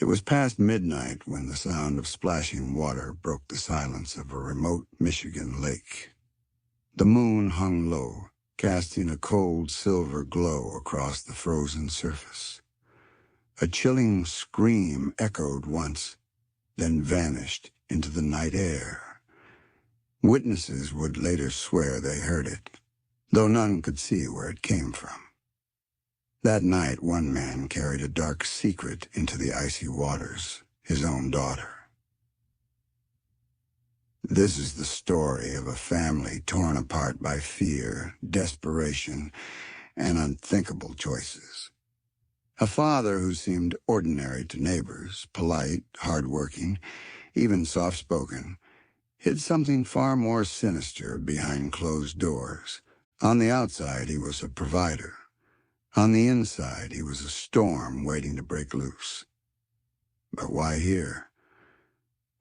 It was past midnight when the sound of splashing water broke the silence of a remote Michigan lake. The moon hung low, casting a cold silver glow across the frozen surface. A chilling scream echoed once, then vanished into the night air. Witnesses would later swear they heard it, though none could see where it came from. That night, one man carried a dark secret into the icy waters, his own daughter. This is the story of a family torn apart by fear, desperation, and unthinkable choices. A father who seemed ordinary to neighbors, polite, hard-working, even soft-spoken, hid something far more sinister behind closed doors. On the outside, he was a provider. On the inside, he was a storm waiting to break loose. But why here?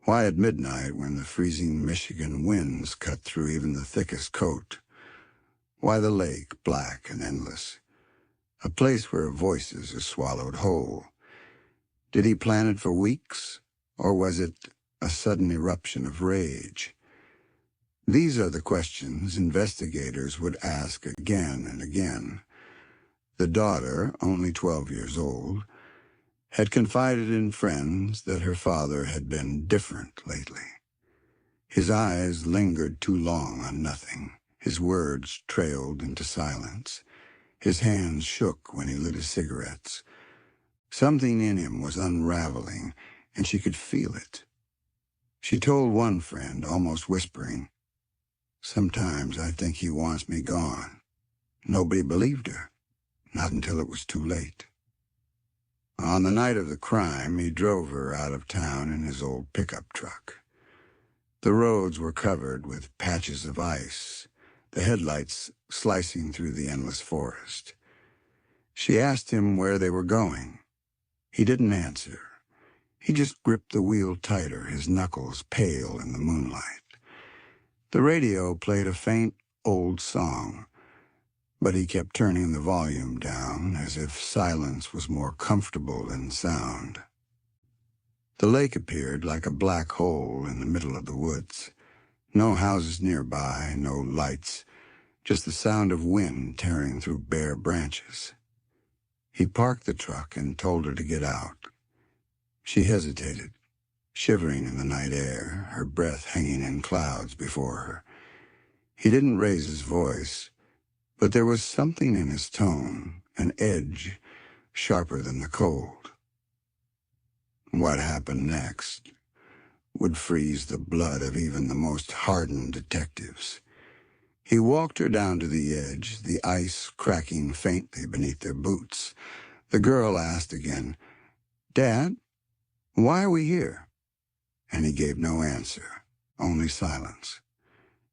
Why at midnight when the freezing Michigan winds cut through even the thickest coat? Why the lake, black and endless? A place where voices are swallowed whole. Did he plan it for weeks, or was it a sudden eruption of rage? These are the questions investigators would ask again and again. The daughter, only 12 years old, had confided in friends that her father had been different lately. His eyes lingered too long on nothing. His words trailed into silence. His hands shook when he lit his cigarettes. Something in him was unraveling, and she could feel it. She told one friend, almost whispering, "Sometimes I think he wants me gone." Nobody believed her, not until it was too late. On the night of the crime, he drove her out of town in his old pickup truck. The roads were covered with patches of ice, the headlights slicing through the endless forest. She asked him where they were going. He didn't answer. He just gripped the wheel tighter, his knuckles pale in the moonlight. The radio played a faint, old song, but he kept turning the volume down as if silence was more comfortable than sound. The lake appeared like a black hole in the middle of the woods. No houses nearby, no lights, just the sound of wind tearing through bare branches. He parked the truck and told her to get out. She hesitated, shivering in the night air, her breath hanging in clouds before her. He didn't raise his voice, but there was something in his tone, an edge sharper than the cold. What happened next would freeze the blood of even the most hardened detectives. He walked her down to the edge, the ice cracking faintly beneath their boots. The girl asked again, "Dad, why are we here?" And he gave no answer, only silence.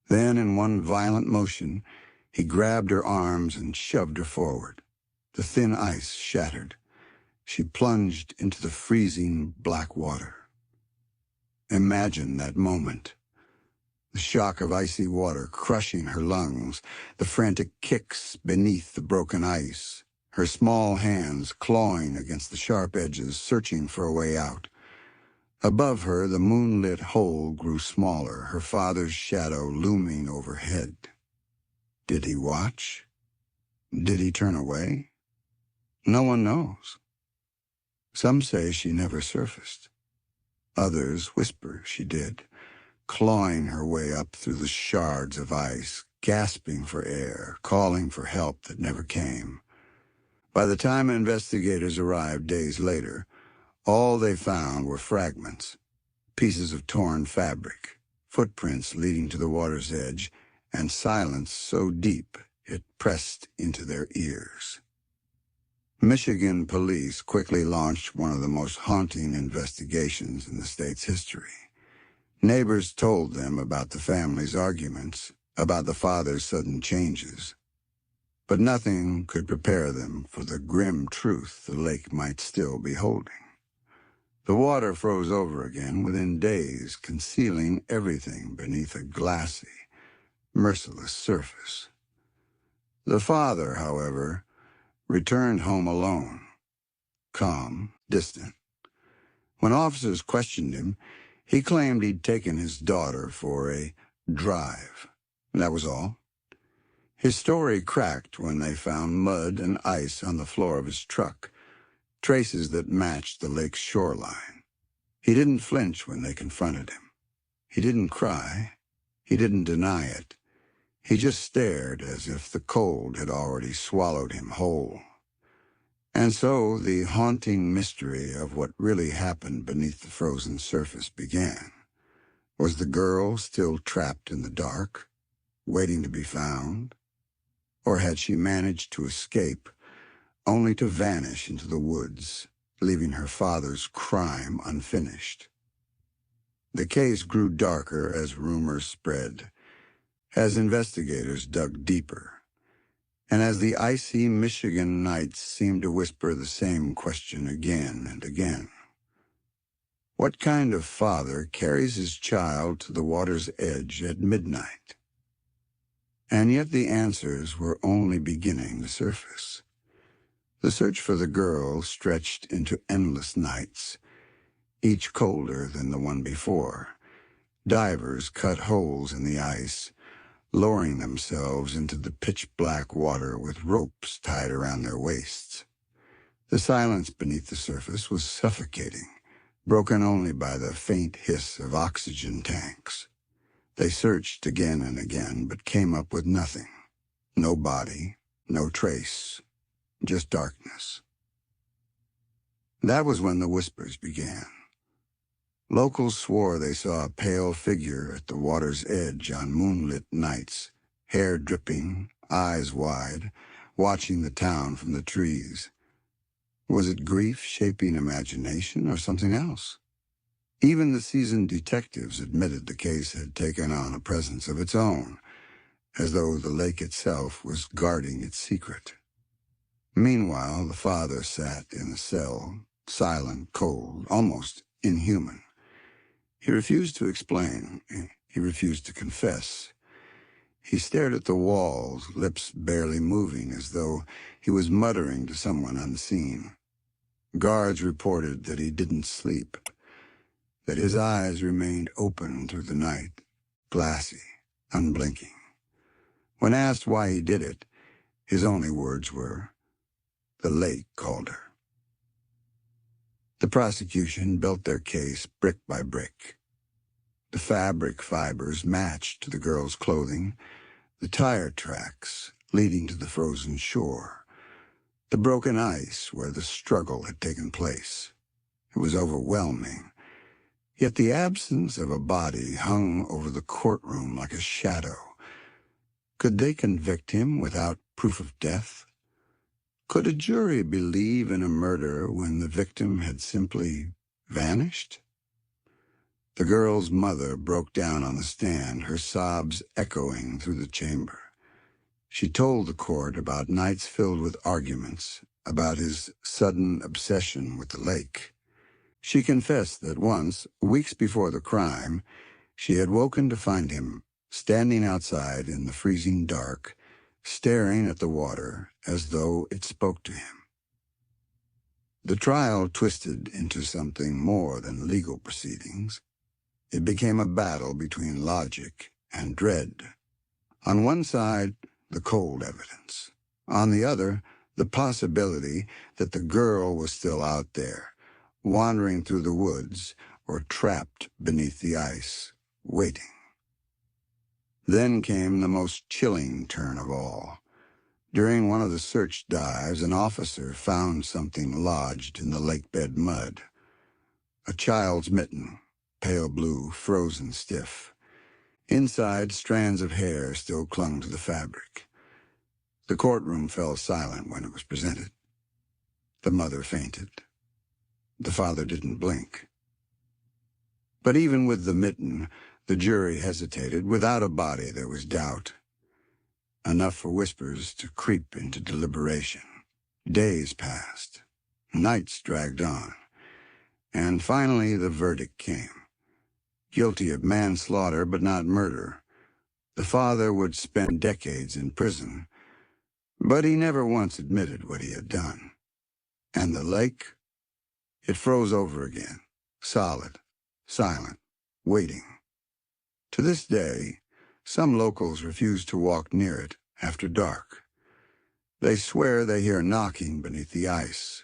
Then, in one violent motion, he grabbed her arms and shoved her forward. The thin ice shattered. She plunged into the freezing black water. Imagine that moment. The shock of icy water crushing her lungs, the frantic kicks beneath the broken ice, her small hands clawing against the sharp edges, searching for a way out. Above her, the moonlit hole grew smaller, her father's shadow looming overhead. Did he watch? Did he turn away? No one knows. Some say she never surfaced. Others whisper she did, clawing her way up through the shards of ice, gasping for air, calling for help that never came. By the time investigators arrived days later, all they found were fragments, pieces of torn fabric, footprints leading to the water's edge, and silence so deep it pressed into their ears. Michigan police quickly launched one of the most haunting investigations in the state's history. Neighbors told them about the family's arguments, about the father's sudden changes. But nothing could prepare them for the grim truth the lake might still be holding. The water froze over again within days, concealing everything beneath a glassy, merciless surface. The father, however, returned home alone, calm, distant. When officers questioned him, he claimed he'd taken his daughter for a drive. That was all. His story cracked when they found mud and ice on the floor of his truck, traces that matched the lake's shoreline. He didn't flinch when they confronted him. He didn't cry. He didn't deny it. He just stared as if the cold had already swallowed him whole. And so the haunting mystery of what really happened beneath the frozen surface began. Was the girl still trapped in the dark, waiting to be found? Or had she managed to escape, only to vanish into the woods, leaving her father's crime unfinished? The case grew darker as rumors spread, as investigators dug deeper, and as the icy Michigan nights seemed to whisper the same question again and again. What kind of father carries his child to the water's edge at midnight? And yet the answers were only beginning to surface. The search for the girl stretched into endless nights, each colder than the one before. Divers cut holes in the ice, lowering themselves into the pitch-black water with ropes tied around their waists. The silence beneath the surface was suffocating, broken only by the faint hiss of oxygen tanks. They searched again and again, but came up with nothing. No body, no trace, just darkness. That was when the whispers began. Locals swore they saw a pale figure at the water's edge on moonlit nights, hair dripping, eyes wide, watching the town from the trees. Was it grief shaping imagination or something else? Even the seasoned detectives admitted the case had taken on a presence of its own, as though the lake itself was guarding its secret. Meanwhile, the father sat in a cell, silent, cold, almost inhuman. He refused to explain. He refused to confess. He stared at the walls, lips barely moving, as though he was muttering to someone unseen. Guards reported that he didn't sleep, that his eyes remained open through the night, glassy, unblinking. When asked why he did it, his only words were, "The lake called her." The prosecution built their case brick by brick. The fabric fibers matched the girl's clothing, the tire tracks leading to the frozen shore, the broken ice where the struggle had taken place. It was overwhelming. Yet the absence of a body hung over the courtroom like a shadow. Could they convict him without proof of death? Could a jury believe in a murder when the victim had simply vanished? The girl's mother broke down on the stand, her sobs echoing through the chamber. She told the court about nights filled with arguments, about his sudden obsession with the lake. She confessed that once, weeks before the crime, she had woken to find him standing outside in the freezing dark, staring at the water as though it spoke to him. The trial twisted into something more than legal proceedings. It became a battle between logic and dread. On one side, the cold evidence. On the other, the possibility that the girl was still out there, wandering through the woods or trapped beneath the ice, waiting. Then came the most chilling turn of all. During one of the search dives, an officer found something lodged in the lakebed mud. A child's mitten, pale blue, frozen stiff. Inside, strands of hair still clung to the fabric. The courtroom fell silent when it was presented. The mother fainted. The father didn't blink. But even with the mitten, the jury hesitated. Without a body, there was doubt. Enough for whispers to creep into deliberation. Days passed. Nights dragged on. And finally, the verdict came. Guilty of manslaughter, but not murder. The father would spend decades in prison, but he never once admitted what he had done. And the lake? It froze over again, solid, silent, waiting. To this day, some locals refuse to walk near it after dark. They swear they hear knocking beneath the ice,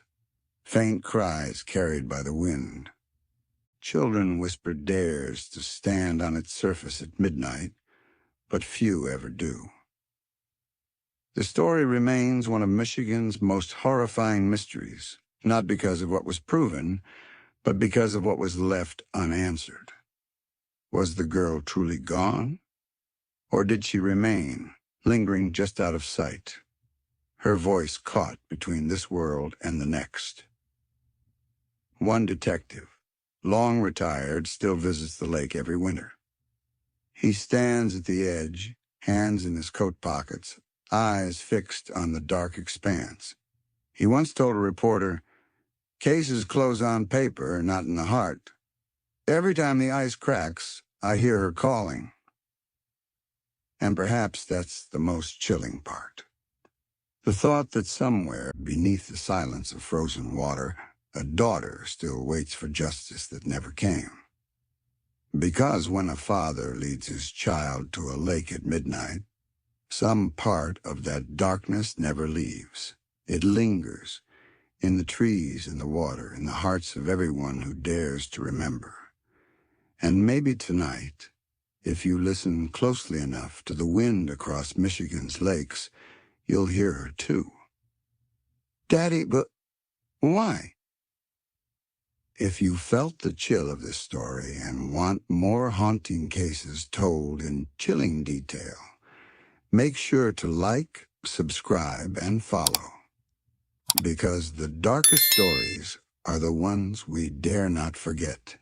faint cries carried by the wind. Children whisper dares to stand on its surface at midnight, but few ever do. The story remains one of Michigan's most horrifying mysteries, not because of what was proven, but because of what was left unanswered. Was the girl truly gone? Or did she remain, lingering just out of sight, her voice caught between this world and the next? One detective, long retired, still visits the lake every winter. He stands at the edge, hands in his coat pockets, eyes fixed on the dark expanse. He once told a reporter, "Cases close on paper, not in the heart. Every time the ice cracks, I hear her calling." And perhaps that's the most chilling part. The thought that somewhere beneath the silence of frozen water, a daughter still waits for justice that never came. Because when a father leads his child to a lake at midnight, some part of that darkness never leaves. It lingers in the trees, in the water, in the hearts of everyone who dares to remember. And maybe tonight, if you listen closely enough to the wind across Michigan's lakes, you'll hear her too. "Daddy, but why?" If you felt the chill of this story and want more haunting cases told in chilling detail, make sure to like, subscribe, and follow. Because the darkest stories are the ones we dare not forget.